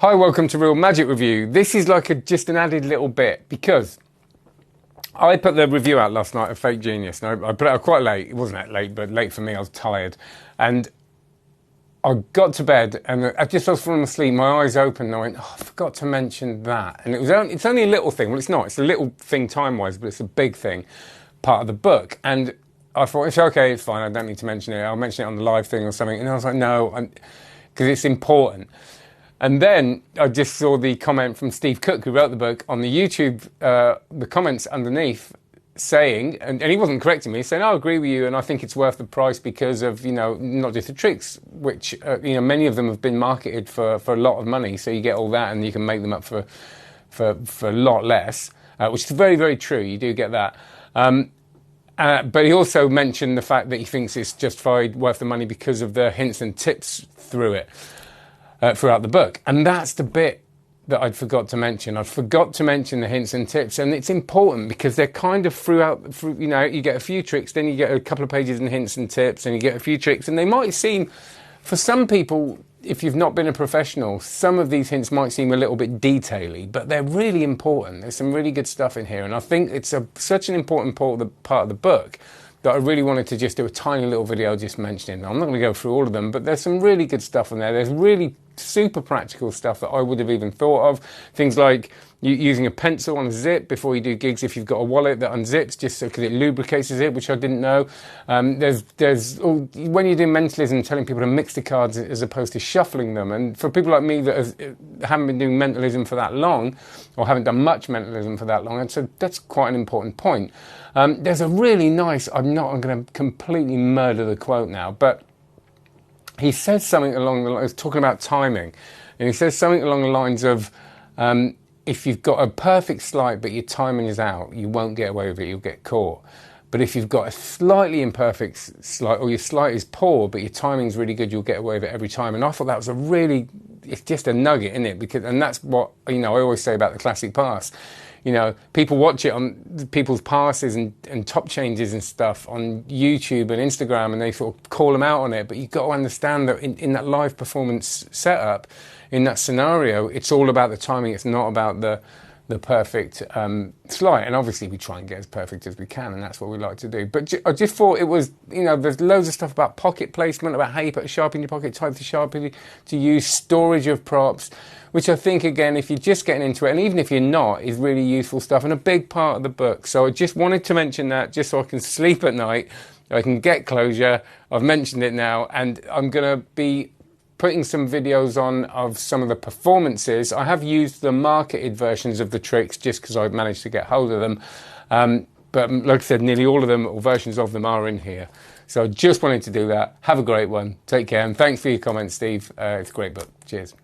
Hi, welcome to Real Magic Review. This is like just an added little bit because I put the review out last night of Fake Genius. And I put it out quite late. It wasn't that late, but late for me. I was tired. And I got to bed and I was falling asleep. My eyes opened and I went, oh, I forgot to mention that. And it's only a little thing. Well, it's not. It's a little thing time-wise, but it's a big thing, part of the book. And I thought, it's okay, it's fine. I don't need to mention it. I'll mention it on the live thing or something. And I was like, no, because it's important. And then I just saw the comment from Steve Cook, who wrote the book, on the YouTube, the comments underneath saying, and he wasn't correcting me, saying, I agree with you and I think it's worth the price because of, not just the tricks, which, many of them have been marketed for a lot of money. So you get all that and you can make them up for a lot less, which is very, very true. You do get that. But he also mentioned the fact that he thinks it's justified, worth the money because of the hints and tips through it. Throughout the book. And that's the bit that I'd forgot to mention. I forgot to mention the hints and tips, and it's important because they're kind of you get a few tricks, then you get a couple of pages in hints and tips, and you get a few tricks, and they might seem, for some people, if you've not been a professional, some of these hints might seem a little bit detaily, but they're really important. There's some really good stuff in here, and I think it's such an important part of the book that I really wanted to just do a tiny little video just mentioning. I'm not going to go through all of them, but there's some really good stuff in there. There's really super practical stuff that I would have even thought of. Things like using a pencil on a zip before you do gigs if you've got a wallet that unzips, just because it lubricates the zip, which I didn't know. When you do mentalism, telling people to mix the cards as opposed to shuffling them. And for people like me that haven't been doing mentalism for that long, or haven't done much mentalism for that long, so that's quite an important point. There's a really nice, I'm going to completely murder the quote now, but he says something along the lines, talking about timing, and he says something along the lines of, if you've got a perfect sleight but your timing is out, you won't get away with it, you'll get caught. But if you've got a slightly imperfect sleight, or your sleight is poor but your timing's really good, you'll get away with it every time. And I thought that was it's just a nugget, isn't it? And that's what, I always say about the classic pass. People watch it on people's passes and top changes and stuff on YouTube and Instagram, and they sort of call them out on it. But you've got to understand that in that live performance setup, in that scenario, it's all about the timing. It's not about the perfect sleight. And obviously we try and get as perfect as we can, and that's what we like to do. But I just thought it was, there's loads of stuff about pocket placement, about how you put a Sharpie in your pocket, type the Sharpie to use, storage of props, which I think, again, if you're just getting into it, and even if you're not, is really useful stuff and a big part of the book. So I just wanted to mention that just so I can sleep at night, I can get closure. I've mentioned it now, and I'm going to be putting some videos on of some of the performances. I have used the marketed versions of the tricks just because I've managed to get hold of them. But like I said, nearly all of them, or versions of them, are in here. So I just wanted to do that. Have a great one. Take care. And thanks for your comments, Steve. It's a great book. Cheers.